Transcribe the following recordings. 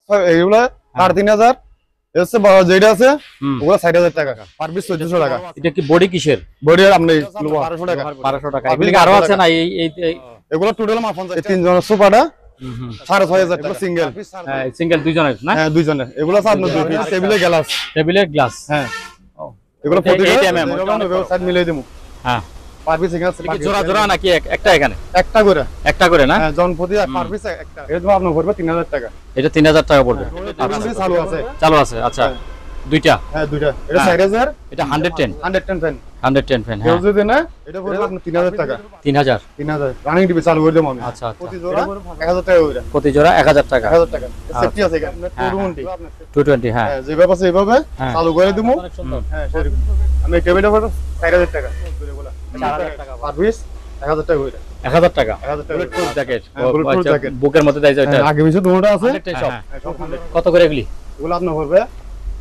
এগুলা 3,500 এসে যেটা আছে ওগুলা 60,000 টাকা পার পিস 1400 টাকা। এটা কি বডি কিসের? বডি আপনি 1200 টাকা। 1200 টাকা। এগুলি কি আরো আছে না? এই এগুলা টোটাল আমার 50 তিনজনের সোফাটা 6,500 টাকা সিঙ্গেল। হ্যাঁ সিঙ্গেল দুইজনের না? হ্যাঁ দুইজনের। এগুলা আছে আপনার দুই পিস টেবিলের গ্লাস। হ্যাঁ এগুলা প্রতি সাইড মিলিয়ে দিমু। হ্যাঁ পার পিস এখানে জোড়া জোড়া নাকি একটা এখানে? একটা করে না? হ্যাঁ জন প্রতি পার পিস একটা। এটা আপনার পড়বে 3,000 টাকা। এটা 3,000 টাকা পড়বে। চালু আছে আচ্ছা। দুইটা? হ্যাঁ দুইটা। এটা 6000, এটা 110 ফ্যান। 110 ফ্যান। হ্যাঁ কেউ যদি না এটা পড়বে আপনার 3,000 টাকা। 3,000 রানিং টিভি চালু করে দেব আমি। আচ্ছা আচ্ছা। প্রতি জোড়া 1,000 টাকা করে। প্রতি জোড়া 1,000 টাকা। 1,000 টাকা। সেফটি আছে এখানে 220 হ্যাঁ। যেভাবে আছে এইভাবে চালু করে দিমু। হ্যাঁ সেরকম। আমি টেবিলের উপর 4,000 টাকা। 4,000 টাকা পার পিস 1,000 টাকা করে। 1,000 টাকা। Bulletproof jacket. জ্যাকেট। বুকের মধ্যে দেয় এটা। আগে পিছে দুটোটা আছে। কত করে এগুলি? এগুলো আপনার পড়বে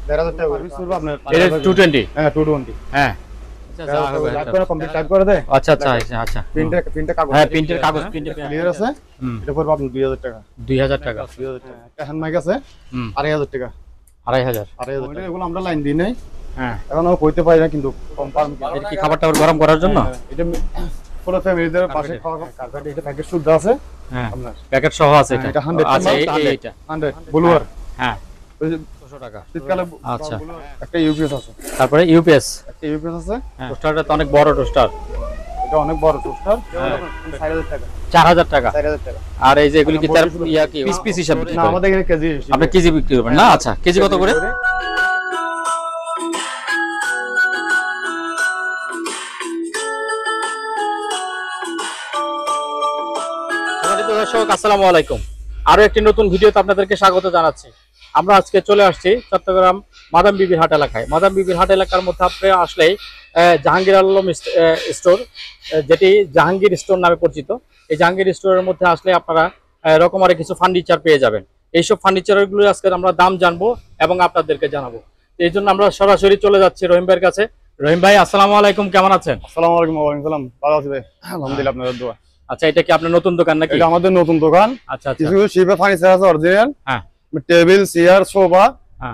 1,500 টাকা করে। পিস পড়বে আপনার। এটা 220? হ্যাঁ 220। হ্যাঁ আচ্ছা কমপ্লিট টাইপ করে দে। আচ্ছা আচ্ছা আচ্ছা। প্রিন্টের কাগজ। হ্যাঁ প্রিন্টের কাগজ ক্লিয়ার আছে। এটা পড়বে আপনার 2,000 টাকা। 2,000 টাকা। একটা হ্যান্ড মাইক আছে 2,500 টাকা। 2,500 টাকা। এগুলো আমরা লাইন দিই নাই। হ্যাঁ এখন আমি কইতে পারি না কিন্তু কনফার্ম। এটা কি খাবারটা গরম করার জন্য? এটা পুরো ফ্যামিলিদের পাশে খাওয়া কার্পেট। এটা প্যাকেজ শুদ্ধ আছে। হ্যাঁ আপনার প্যাকেট সহ আছে এটা। এটা 100 আচ্ছা এটা এইটা 100 ব্লুয়ার। হ্যাঁ 200 টাকা। শীতকালে আচ্ছা একটা ইউপিএস আছে। তারপরে ইউপিএস। একটা ইউপিএস আছে। টোস্টারটা তো অনেক বড় টোস্টার। এটা অনেক বড় টোস্টার। 4,000 টাকা। 4,000 টাকা। 4,000 টাকা। আর এই যে এগুলি কি তার ইয়া কি পিস হিসাব বিক্রি না করেন? আমাদের এখানে কেজি। আপনি কেজি বিক্রি করবেন না? আচ্ছা কেজি কত করে? দর্শক আসসালামু আলাইকুম। আরো একটি নতুন ভিডিওতে আপনাদেরকে স্বাগত জানাচ্ছি। আমরা আজকে চলে আসছি চট্টগ্রাম মাদাম বিবির হাট এলাকায়। মাদাম বিবির হাট এলাকার মধ্যে আপনি আসলেই জাহাঙ্গীর আলম স্টোর, যেটি জাহাঙ্গীর স্টোর নামে পরিচিত। এই জাহাঙ্গীর স্টোরের মধ্যে আসলে আপনারা রকমারি কিছু ফার্নিচার পেয়ে যাবেন। এইসব ফার্নিচারগুলো আজকে আমরা দাম জানবো এবং আপনাদেরকে জানাবো। এই জন্য আমরা সরাসরি চলে যাচ্ছি রহিম ভাইয়ের কাছে। রহিম ভাই আসসালামু আলাইকুম, কেমন আছেন? আসসালামু আলাইকুম। ওয়ালাইকুম সালাম। ভালো আছি ভাই, আলহামদুলিল্লাহ। আপনাদের দোয়া। আচ্ছা এটা কি আপনার নতুন দোকান নাকি? এটা আমাদের নতুন দোকান। আচ্ছা আচ্ছা। কিছু শিপে ফার্নিচার আছে অরিজিনাল। হ্যাঁ টেবিল চেয়ার সোফা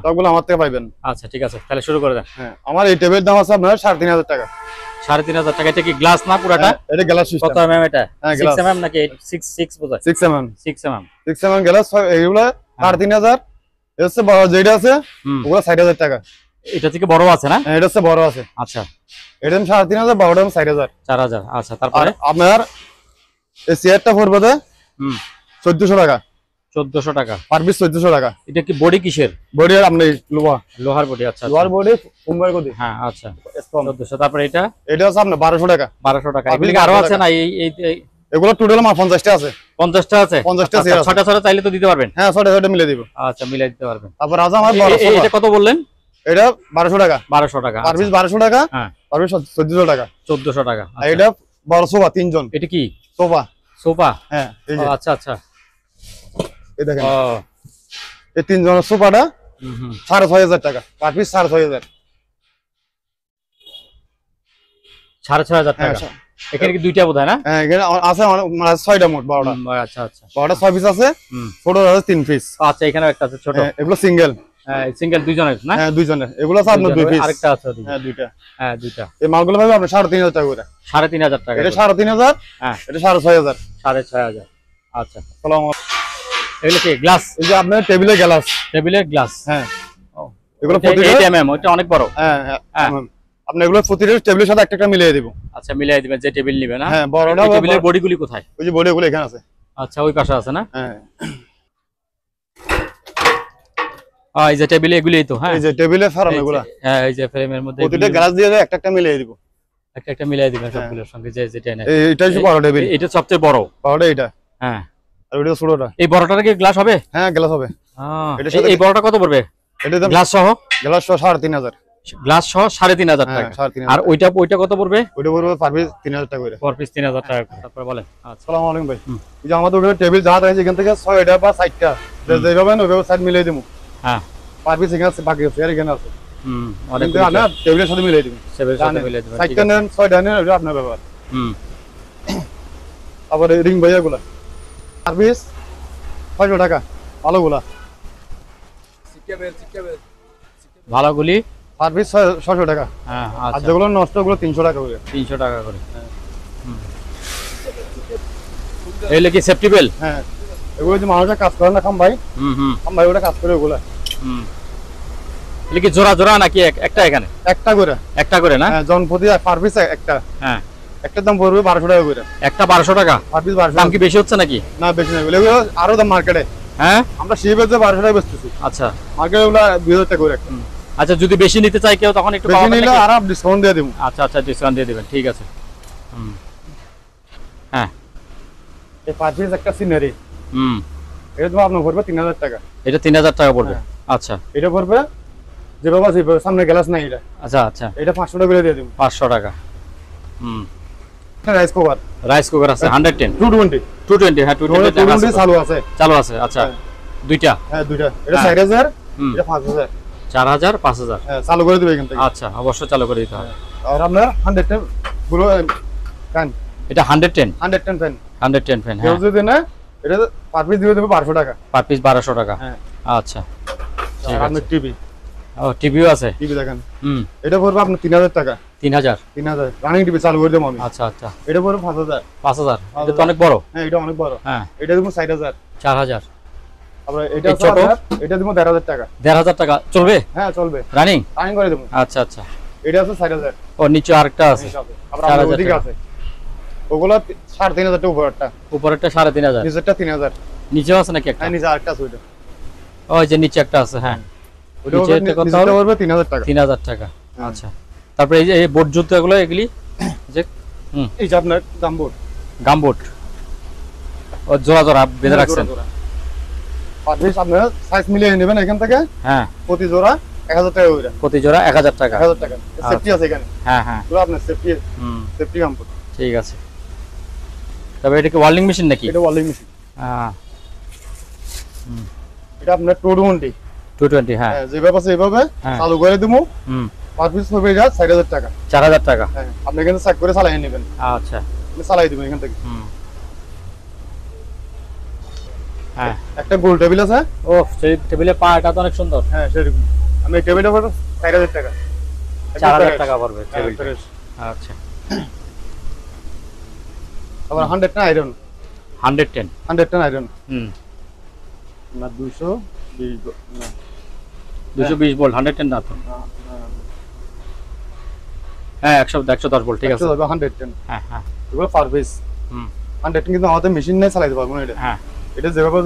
সবগুলো আমার থেকে পাইবেন। আচ্ছা ঠিক আছে, তাহলে শুরু করে দেন। হ্যাঁ আমার এই টেবিলের দাম আছে আপনার 3,500 টাকা। 3,500 টাকা। এটা কি গ্লাস না পুরাটা? এটা গ্লাস সিস্টেম। কত এমএম এটা? হ্যাঁ 6 এমএম নাকি 6 বোঝায়? 6 mm 6 এমএম। 6 mm glass. এগুলো 3,500 এসে যেটা আছে ওগুলো 60,000 টাকা। এটা থেকে বড় আছে না? হ্যাঁ এটা হচ্ছে বড় আছে। আচ্ছা এটা 3,500, বড়টা 60,000। 4,000। আচ্ছা তারপরে আপনার এই চেয়ারটা পড়বে 1,400 টাকা। 1,400 টাকা পার পিস 1,400 টাকা। এটা কি বডি কিসের? বডি আপনি লোহার বডি। আচ্ছা লোহার বডি কুম্বার গদি। হ্যাঁ আচ্ছা 1,400। তারপরে এটা আছে আপনার 1200 টাকা। 1200 টাকা। এগুলি কি আরো আছে না? এই এগুলো টোটাল আমার 50টা আছে। 50টা আছে? 50টা চেয়ার আছে। ছটা ছটা চাইলে তো দিতে পারবেন? হ্যাঁ ছটা মিলে দিব। আচ্ছা মিলাই দিতে পারবেন। তারপর আছে আমার বড় সোফা। এটা কত বললেন? এটা 1200 টাকা। 1200 টাকা। পার পিস 1200 টাকা। হ্যাঁ পার পিস 1,400 টাকা। 1,400 টাকা। আর এটা বড় সোফা 3 জন। এটা কি সোফা? সোফা। হ্যাঁ এই যে আচ্ছা আচ্ছা। এই দেখেন ও এই 3 জনের সোফাটা 6,500 টাকা। Per piece 6,500। 6,500 টাকা। এখানে কি দুইটা বোধহয় না? হ্যাঁ এখানে আছে মানে 6টা মোট 12টা। আচ্ছা আচ্ছা। 12টা 6 পিস আছে। ছোট আছে 3 পিস। আচ্ছা এখানেও একটা আছে ছোট। এগুলো সিঙ্গেল। হ্যাঁ সিঙ্গেল দুইজনের না? হ্যাঁ দুইজনের। এগুলো আছে আপনার 2 পিস। আরেকটা আছে ওদিকে। হ্যাঁ দুইটা। হ্যাঁ দুইটা। এই মালগুলো পাবে আপনি 3,500 টাকা করে। 3,500 টাকা। এটা 3,500। হ্যাঁ এটা 6,500। 6,500। আচ্ছা সালাম। এগুলো কি গ্লাস? এই যে আপনার টেবিলের গ্লাস। টেবিলের গ্লাস। হ্যাঁ এগুলো 8 এমএম। ওটা অনেক বড়। হ্যাঁ হ্যাঁ আপনি এগুলো প্রতিটা টেবিলের সাথে একটা মিলিয়ে দিব। আচ্ছা মিলিয়ে দিবেন যে টেবিল নিবে না? হ্যাঁ বড়টা। টেবিলের বডিগুলি কোথায়? ওই যে বডিগুলো এখানে আছে। আচ্ছা ওই পাশে আছে না? হ্যাঁ এই যে টেবিলে এগুলিই তো। হ্যাঁ এই যে টেবিলে ফ্রেম এগুলো। হ্যাঁ এই যে ফ্রেমের মধ্যে প্রতিটা গ্লাস দিয়ে একটা মিলিয়ে দিব। একটা মিলিয়ে দিবেন সবগুলোর সঙ্গে যে যেটা নেয়। এইটা হচ্ছে বড় টেবিল। এটা সবচেয়ে বড়। বড়টা এটা। হ্যাঁ আর ওইটা ছোটটা। এই বড়টার কি গ্লাস হবে? হ্যাঁ গ্লাস হবে। এই বড়টা কত পড়বে? এটা দাম গ্লাস সহ? গ্লাস সহ 3,500। গ্লাস সহ 3,500 টাকা। আর ওইটা কত পড়বে? ওইটা পড়বে পার পিস 3,000 টাকা করে। পার পিস 3,000 টাকা। তারপর বলেন। আসসালামু আলাইকুম ভাই। এই যে আমাদের ওখানে টেবিল যা আছে এখান থেকে 6টা বা 7টা যেভাবে ওইভাবে সাইড মিলিয়ে দেবো। হ্যাঁ পার পিস এখানে আছে, বাকি আছে আর এখানে আছে। অনেক না টেবিলের সাথে মিলিয়ে দিবেন। টেবিলের সাথে মিলিয়ে দিবেন। 7টা নেন 6টা নেন ওটা আপনার ব্যাপার। আবার রিং ভাইয়াগুলা পার পিস 600 টাকা ভালোগুলা। ভালোগুলি পার পিস 600 টাকা। হ্যাঁ আর আচ্ছা যেগুলো নষ্ট ওগুলো 300 টাকা করে। 300 টাকা করে। এগুলো কি সেফটি বেল? হ্যাঁ, এগুলো যে মানুষরা কাজ করে না, খাম ভাই ওটা কাজ করে ওগুলা। এগুলো কি জোড়া জোড়া নাকি একটা? এখানে একটা করে না? হ্যাঁ, জনপ্রতি পার পিস একটা। হ্যাঁ, একটার দাম পড়বে 1200 টাকা করে। একটা 1200 টাকা পার পিস 1200। দাম কি বেশি হচ্ছে নাকি? না, বেশি না, এগুলো আরো দাম মার্কেটে। হ্যাঁ, আমরা শিপে যে 1200 টাকা বেচতেছি, আচ্ছা মার্কেটে এগুলো 2000 টাকা করে একটা। আচ্ছা, যদি বেশি নিতে চাই কেউ তখন একটু বেশি পাওয়া যাবে নিলে নাকি? আর ডিসকাউন্ট দিয়ে দেবো। আচ্ছা আচ্ছা, ডিসকাউন্ট দিয়ে দিবেন, ঠিক আছে। হ্যাঁ, এই পার পিস একটা সিনারি, এটা তো আপনার পড়বে 3000 টাকা। এটা 3000 টাকা পড়বে। আচ্ছা, এটা পড়বে যেভাবে আছে সামনে গ্লাস নাই এটা। আচ্ছা আচ্ছা, এটা 500 টাকা করে দিয়ে দেবো। 500 টাকা। রাইস কুকার আছে 110 220 220। হ্যাঁ, 220 চালু আছে। আচ্ছা, দুইটা। হ্যাঁ, দুইটা। এটা 4000, এটা 5000। 4000 5000। হ্যাঁ, চালু করে দিবে এখান থেকে। আচ্ছা, অবশ্যই চালু করে দিতে হবে। আর আপনার 110 পুরো ফ্যান, এটা 110 ফ্যান। 110 ফ্যান। কেউ হ্যাঁ, যদি না, এটা পার পিস দিয়ে দেবে 1200 টাকা। পার পিস 1200 টাকা। হ্যাঁ, আচ্ছা, ঠিক আর আছে। আপনার টিভি, টিভিও আছে। টিভি দেখেন, এটা পড়বে আপনার 3000 টাকা। 3000 রানিং টিভি চালু করে দেবো আমি। আচ্ছা আচ্ছা, এটা পড়বে 5000। এটা তো অনেক বড়। হ্যাঁ, এটা অনেক বড়। হ্যাঁ, এটা দেবো 4000। 4000। আবার এটা এই ছোট? এটা দেবো 1500 টাকা। 1500 টাকা চলবে? হ্যাঁ, চলবে, রানিং করে দেবো। আচ্ছা আচ্ছা, এটা আছে 4000। ও নিচে আরেকটা আছে। আবার আমাদের 4000 ওদিকে টাকা। আছে, ওগুলো 3500 টাকা উপরেরটা। উপরেরটা 3500, নিচেরটা 3000। নিচেও আছে নাকি একটা? হ্যাঁ, নিচে আরেকটা আছে ওইটা। ওই যে নিচে একটা আছে। হ্যাঁ, ওইটা নিচেরটা কত নিচেরটা পড়বে 3000 টাকা। 3000 টাকা। আচ্ছা, তারপরে এই যে এই বোট জুতো এগুলো, এগুলি যে এই যে আপনার গামবোর্ড, গামবোট, ও জোড়া জোড়া বেঁধে রাখছেন। পার পিস আপনারা সাইজ মিলিয়ে নেবেন এখান থেকে। হ্যাঁ, প্রতি জোড়া 1000 টাকা করে। প্রতি জোড়া 1000 টাকা। 1000 টাকা সেফটি আছে এখানে। হ্যাঁ হ্যাঁ, পুরো আপনার সেফটি গামবোর্ড। ঠিক আছে। তবে এটা কি ওয়েল্ডিং মেশিন নাকি? এটা ওয়েল্ডিং মেশিন। হ্যাঁ, এটা আপনার 220। 220। হ্যাঁ, যেভাবে আছে এইভাবে চালু করে দেবো। পার পিস পড়বে যা 4000 টাকা। 4000 টাকা। হ্যাঁ, আপনি এখানে চেক করে চালাই নেবেন। আচ্ছা, আপনি চালাই দিবেন এখান থেকে। হ্যাঁ, একটা গোল টেবিল আছে। ও, সেই টেবিলের পাটা তো অনেক সুন্দর। হ্যাঁ, সেরকম। আমি এই টেবিলটা পড়বে 4000 টাকা। 4000 টাকা পড়বে টেবিলটা। আচ্ছা, আবার 110 আয়রন। 110 আয়রন। না 220 না 220 ভোল্ট। 110 না তো? হ্যাঁ, 110 ভোল্ট, ঠিক আছে। 110। হ্যাঁ হ্যাঁ, এগুলো পার পিস। 110 কিন্তু আমাদের মেশিন নেই, চালাতে পারবো না এটা। হ্যাঁ, এটা যেভাবে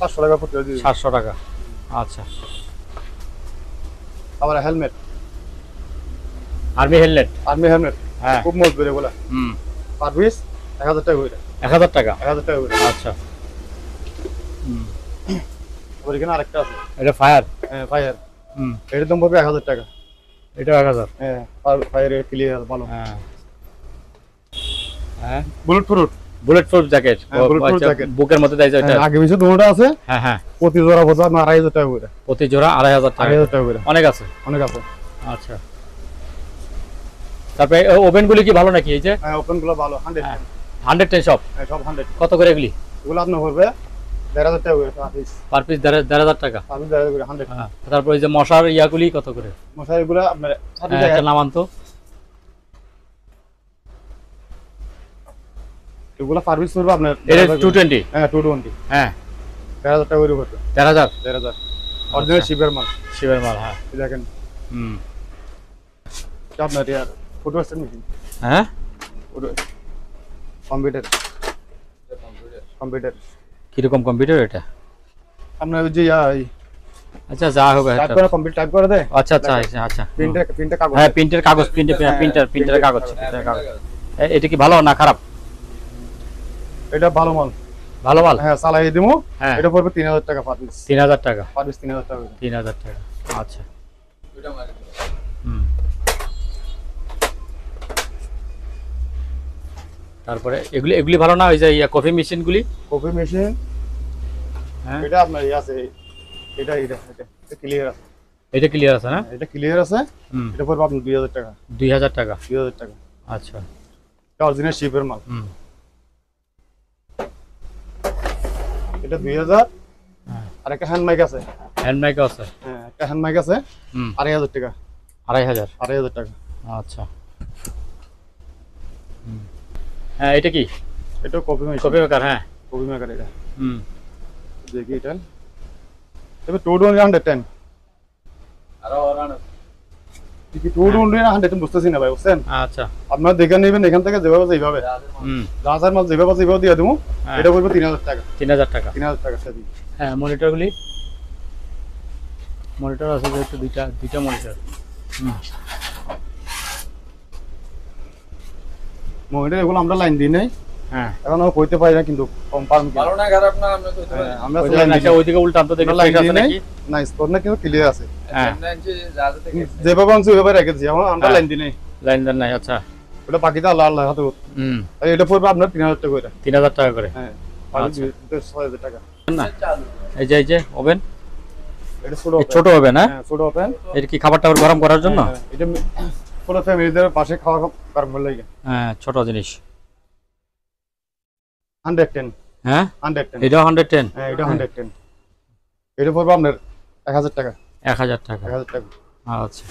700 টাকা প্রতি দিই। 700 টাকা। আচ্ছা, আবার হেলমেট, আর্মি হেলমেট। হ্যাঁ, খুব মজবুত এগুলা। পার পিস 1000 টাকা করে। 1000 টাকা। 1000 টাকা করে। আচ্ছা, আবার এখানে আরেকটা আছে। এটা ফায়ার। হ্যাঁ, ফায়ার। এটার দাম পড়বে 1000 টাকা। এটা 1000। হ্যাঁ, ফায়ার ক্লিয়ার ভালো। হ্যাঁ হ্যাঁ, bullet proof jacket. bulletproof jacket। বুকের মধ্যে দেয় এটা। আগে পিছে দুটোটা আছে। হ্যাঁ হ্যাঁ, প্রতি জোড়া পড়বে আপনার 2500 টাকা করে। প্রতি জোড়া 2500 টাকা। 2500 টাকা করে। অনেক আছে। অনেক আছে। আচ্ছা, তারপরে ওভেন গুলি কি ভালো নাকি? এই যে হ্যাঁ, ওপেন গুলো ভালো। 110 সব। হ্যাঁ, সব 100। কত করে এগুলি? এগুলো আপনার পড়বে 1500 টাকা করে পার পিস 1500 টাকা। পার পিস 1500 করে 100। হ্যাঁ, তারপর এই যে মশার ইয়াগুলি কত করে? মশারিগুলো আপনার একটা নামান তো। এগুলো পার পিস পড়বে আপনার এটা 220। হ্যাঁ, 220। হ্যাঁ, 13,000 টাকা করে পড়বে। 13,000 অরিজিনাল শিপের মাল। শিবের মাল। হ্যাঁ, এই দেখেন আপনার ইয়ার ফটো স্ট্যান্ড মেশিন। হ্যাঁ, কম্পিউটার কিরকম কম্পিউটার এটা? আপনার ওই যে আচ্ছা, যা হবে টাইপ করে কম্পিউটার টাইপ করে দেয়। আচ্ছা আচ্ছা আচ্ছা, প্রিন্টের কাগজ। হ্যাঁ, প্রিন্টের কাগজ। প্রিন্টের কাগজ। এটা কি ভালো না খারাপ? এটা ভালো মাল। ভালো মাল। হ্যাঁ, চালাই দিমু। হ্যাঁ, এটা পড়বে 3000 টাকা পার পিস। 3000 টাকা। পার পিস 3000 টাকা। 3000 টাকা। আচ্ছা, তারপরে এগুলি ভালো না? ওই যে কফি মেশিন গুলি। Coffee machine. হ্যাঁ, এটা আপনার আছে। এটা ক্লিয়ার আছে। এটা ক্লিয়ার আছে না? এটা ক্লিয়ার আছে। এটা পড়বে আপনার 2000 টাকা। 2000 টাকা। 2000 টাকা। আচ্ছা, এটা অরিজিনাল শিপের মাল। এটা 2000। আর একটা হ্যান্ড মাইক আছে। হ্যান্ড মাইক আছে। হ্যাঁ, একটা হ্যান্ড মাইক আছে 2500 টাকা। 2500 2500 টাকা। আচ্ছা হ্যাঁ এটা কি? এটা কপি মেকার। হ্যাঁ কপি মেকার এটা। দেখি এটা তবে 210 কি 210 বুঝতেছি না ভাই, বুঝছেন? আচ্ছা আপনারা দেখে নেবেন এখান থেকে যেভাবে এইভাবে রাজার মাল যেভাবে দিয়ে দেবো। এটা পড়বে 3000 টাকা। 3000 টাকা। 3000 টাকা সাথে। হ্যাঁ মনিটর আছে যেহেতু দুইটা মনিটর। মনিটর এগুলো আমরা লাইন দিই নাই। হ্যাঁ এখন আমরা কইতে পারি না কিন্তু কনফার্ম কি ভালো না খারাপ না আমরা কইতে পারি। আমরা আচ্ছা ওইদিকে উল্টান তো দেখি লাইন আছে নাকি? না স্পট না কিন্তু ক্লিয়ার আছে। হ্যাঁ যেভাবে আনছি ওইভাবে রেখেছি, আমরা লাইন দিই নাই। লাইন দেন নাই। আচ্ছা ওটা বাকিটা আল্লাহ আল্লাহ হাতে। আর এটা পড়বে আপনার 3000 টাকা করে। 3000 টাকা করে। হ্যাঁ আচ্ছা। 6000 টাকা। না এই যে ওভেন, এটা ছোট ওভেন। হ্যাঁ ছোট ওভেন। এটা কি খাবার টাবার গরম করার জন্য? এটা পুরো ফ্যামিলিদের পাশে খাওয়া গরম করে লাগে। হ্যাঁ ছোট জিনিস। 110। হ্যাঁ 110। এটা 110। হ্যাঁ এটা 110। এটা পড়বে আপনার 1000 টাকা। 1000 টাকা। 1000 টাকা। আচ্ছা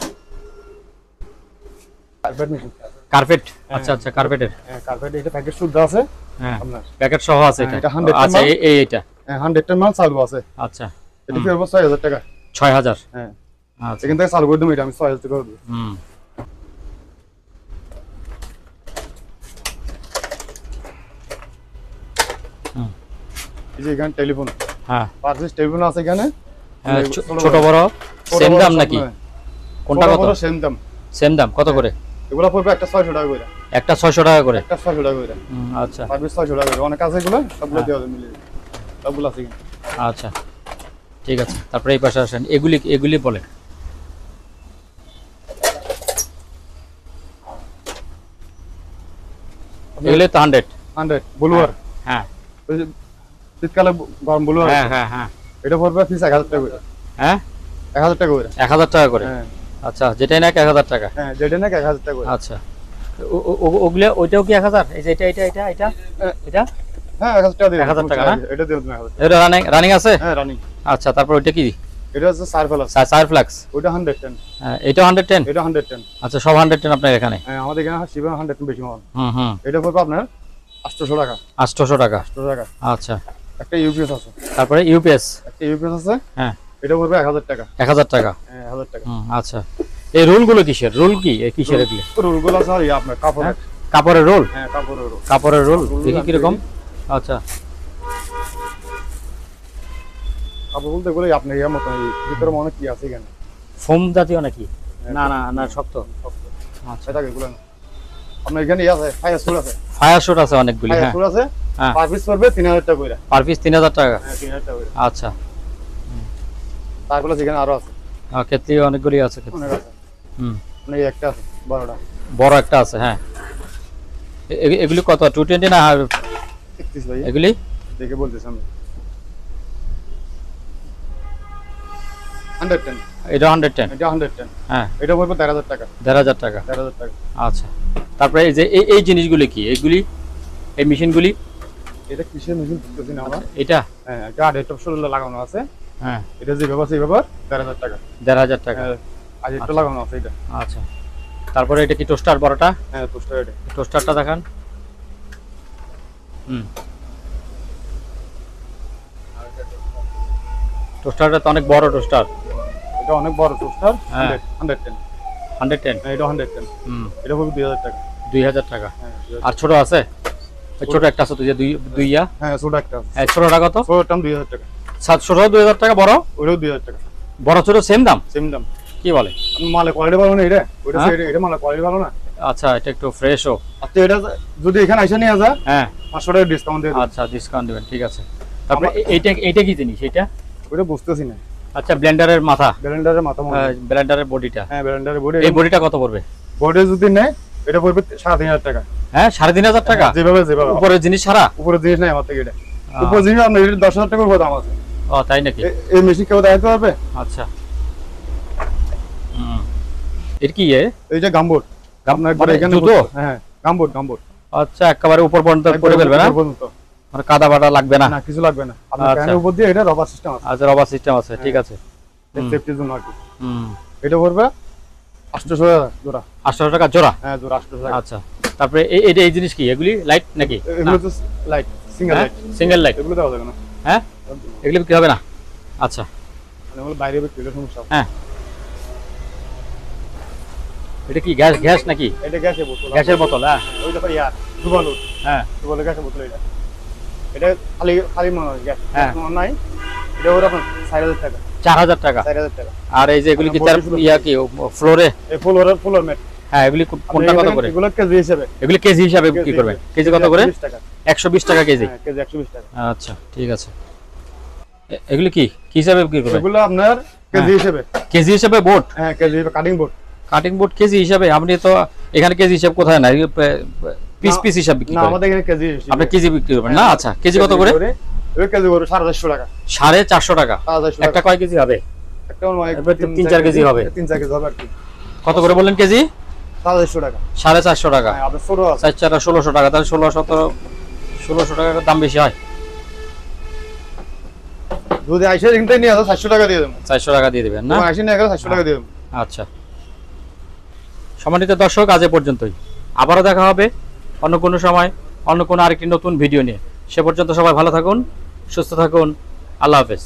কার্পেট মেশিন। কার্পেট। আচ্ছা আচ্ছা কার্পেটের। হ্যাঁ কার্পেট এটা প্যাকেট শুদ্ধ আছে। হ্যাঁ আপনার প্যাকেট সহ আছে এটা। এটা 110 আচ্ছা এইটা। হ্যাঁ 110 মাল চালু আছে। আচ্ছা এটা কি হবে 6000 টাকা। 6000। হ্যাঁ আচ্ছা এখান থেকে চালু করে দেবো, এটা আমি 6000 টাকা করে দেবো। এই যে এখানে টেলিফোন। হ্যাঁ পার্সেস টেলিফোন আছে এখানে। ছোট বড় সেম দাম নাকি? কোনটা কত? সেম দাম। সেম দাম কত করে? এগুলা পড়বে একটা 600 টাকা করে। একটা 600 টাকা করে। একটা 600 টাকা করে। আচ্ছা পারবে 600 টাকা করে। অনেক আছে এগুলো, সবগুলো দেওয়া যাবে মিলে। সবগুলো আছে এখানে। আচ্ছা ঠিক আছে। তারপরে এই পাশে আসেন, এগুলি বলেন। এগুলি তো 100 ব্লুয়ার। হ্যাঁ ওই যে শীতকালে গরম ব্লুয়ার। হ্যাঁ হ্যাঁ হ্যাঁ এটা পড়বে পিস 1000 টাকা করে। হ্যাঁ 1000 টাকা করে। 1000 টাকা করে। হ্যাঁ আচ্ছা যেটাই না 1000 টাকা। হ্যাঁ যেটা না 1000 টাকা করে। আচ্ছা ওগুলো ওইটাও কি 1000? এই যে এটা হ্যাঁ 1000 টাকা দিন। 1000 টাকা না? এটা দিন 1000। এটা রানিং আছে? হ্যাঁ রানিং। আচ্ছা তারপর ওইটা কি? এটা হচ্ছে সার্ফেল আছে। সার ফ্লাক্স। ওটা 110। হ্যাঁ এটা 110। এটা 110। আচ্ছা সব 110 আপনার এখানে? হ্যাঁ আমাদের এখানে শিবা 110 বেশি মাল। হুম এটা পড়বে আপনার 800 টাকা। 800 টাকা। 800 টাকা। আচ্ছা একটা ইউপিএস আছে। তারপরে ইউপিএস। একটা ইউপিএস আছে। হ্যাঁ এটা পড়বে 1000 টাকা। 1000 টাকা। হ্যাঁ 1000 টাকা। আচ্ছা এই রোলগুলো কিসের? রোল কি কিসের এগুলো? রোলগুলো আছে আপনার কাপড়ের। কাপড়ের রোল? হ্যাঁ কাপড়ের রোল। কাপড়ের রোল দেখি কিরকম। আচ্ছা কাপড় বলতে এগুলো আপনার ইয়ের মতো, ভিতরে মনে কি আছে এখানে ফোম জাতীয় নাকি? না না না শক্ত। আচ্ছা এটা এগুলো না। আপনার এখানে ইয়ে আছে, ফায়ার সুট আছে। ফায়ার শুট আছে অনেকগুলি। ফায়ার হ্যাঁ সুট আছে। হ্যাঁ পার পিস পড়বে 3000 টাকা করে। পার পিস 3000 টাকা। হ্যাঁ 3000 টাকা করে। আচ্ছা তারপরে এখানে আরো আছে। ক্ষেত্রে অনেকগুলি আছে। অনেক আছে। মানে এই একটা আছে বড়টা। বড় একটা আছে। হ্যাঁ এগুলি কত? 220 না 31 ভাই। এগুলি দেখে বলতেছি আমি। 110। এটা 110। এটা 110। হ্যাঁ এটা পড়বে 13000 টাকা। 1500 টাকা। 13000 টাকা। আচ্ছা তারপরে এই যে এই জিনিসগুলি কি? এগুলি এই মেশিনগুলি? এটা কিসের মেশিন বুঝতেছি না আমরা। এটা হ্যাঁ এটা আড়াইটপ শোল্ডার লাগানো আছে। হ্যাঁ এটা যে ব্যবহার সেই ব্যবহার 13000 টাকা। 1500 টাকা। আর একটা লাগানো আছে এটা। আচ্ছা তারপরে এটা কি টোস্টার বড়টা? হ্যাঁ পোস্টার এটা। টোস্টারটা দেখান। টোস্টারটা তো অনেক বড় টোস্টার। এটা অনেক বড় টোস্টার। হ্যাঁ 110। 110। হ্যাঁ এটা 110। এটা পড়বে 2000 টাকা। 2000 টাকা। হ্যাঁ আর ছোট আছে? ওই ছোট একটা আছে তো যে দুইয়া। হ্যাঁ ছোট একটা আছে। হ্যাঁ ছোটটা কত? ছোটটা 2000 টাকা। ছোট 2000 টাকা, বড় ওটাও 2000 টাকা। বড় ছোট সেম দাম? সেম দাম। কি বলে? মালের কোয়ালিটি ভালো না এটা? ওটা এটা মালের কোয়ালিটি ভালো না? আচ্ছা এটা একটু ফ্রেশও। আচ্ছা এটা যদি এখানে আইসা নিয়ে যা, হ্যাঁ 500 টাকা ডিসকাউন্ট দিয়ে দেব। আচ্ছা ডিসকাউন্ট দিবেন, ঠিক আছে। তারপরে এইটা কি জিনিস এটা? ওটা বুঝতেছি না। আচ্ছা ব্লেন্ডারের মাথা, ব্লেন্ডারের মাথা মনে হয়। ব্লেন্ডারের বডিটা। হ্যাঁ ব্লেন্ডারের বডি। এই বডিটা কত পড়বে? বডি যদি নেয় এটা পড়বে 3500 টাকা। হ্যাঁ 3500 টাকা। যেভাবে উপরের জিনিস ছাড়া? উপরের জিনিস নাই আমার থেকে এটা। উপরের জিনিস আপনার এটা 10000 টাকার উপর দাম আছে। ও তাই নাকি? এই মেশিন কেউ দেখাতে পারবে? আচ্ছা এর কি এই যে গামবোর্ড। আপনার মানে এখানে জুতো? হ্যাঁ গামবোর্ড। আচ্ছা একেবারে উপর পর্যন্ত করে ফেলবে না? মানে কাদা বাটা লাগবে না? না কিছু লাগবে না। আপনার ফ্যানের উপর দিয়ে এটা রবার সিস্টেম আছে। আচ্ছা রবার সিস্টেম আছে, ঠিক আছে। সেফটির জন্য আর কি। এটা পড়বে 800 টাকা জোড়া। 800 টাকা জোড়া? হ্যাঁ জোড়া 800 টাকা। আচ্ছা, তারপরে এই জিনিস কি, এগুলি লাইট নাকি? এগুলো তো light, single light. Single light এগুলো দেওয়া যাবে না। হ্যাঁ, এগুলো বিক্রি হবে না? আচ্ছা, মানে ওগুলো বাইরে বিক্রি হলে সমস্যা। হ্যাঁ, এটা কি গ্যাস নাকি? এটা গ্যাসের বোতল। গ্যাসের বোতল? হ্যাঁ, ওই দেখো ইয়ার দুবালো। হ্যাঁ, দুবালো গ্যাসের বোতল। এটা খালি খালি মনে হয় গ্যাস। হ্যাঁ, নাই। এটা ওর আপনার 4000 টাকা। 4000 টাকা? 4000 টাকা। আর এই যে এগুলি কি তার ইয়া কি ফ্লোরে? এই ফ্লোর ম্যাট। হ্যাঁ, এগুলি কোনটা কত করে? এগুলো কেজি হিসাবে। এগুলি কেজি হিসাবে কি করবে? কেজি কত করে? 120 টাকা। 120 টাকা কেজি? হ্যাঁ, কেজি 120 টাকা। আচ্ছা, ঠিক আছে। এগুলি কি হিসাবে বিক্রি করবে? এগুলো আপনার কেজি হিসাবে। কেজি হিসাবে বোর্ড? হ্যাঁ, কেজি হিসাবে cutting board. Cutting board KG হিসাবে? আপনি তো এখানে কেজি হিসাব কোথায় না, পিস হিসাব বিক্রি না, করেন? আমাদের এখানে কেজি হিসাবে। আপনি কেজি বিক্রি করবেন না? আচ্ছা, কেজি কত করে? এই কেজি করে 450 টাকা। 450 টাকা? 450 একটা কয় কেজি হবে? একটা মানে 3-4 কেজি হবে। 3-4 কেজি হবে আর কি। কত করে বললেন কেজি? 450 টাকা। 450 টাকা? হ্যাঁ, আপনার ছোট আছে। 4 4 1600 টাকা, তাহলে 1600 টাকার দাম বেশি হয়। যদি আইসা এখান থেকে নিয়ে আসো 400 টাকা দিয়ে দেবো। 400 টাকা দিয়ে দিবেন না? আইসা নিয়ে গেলে 400 টাকা দিয়ে দেবো। আচ্ছা, সম্মানিত দর্শক, আজ এ পর্যন্তই। আবারও দেখা হবে অন্য কোনো সময়, অন্য কোনো আরেকটি নতুন ভিডিও নিয়ে। সে পর্যন্ত সবাই ভালো থাকুন, সুস্থ থাকুন। আল্লাহ হাফেজ।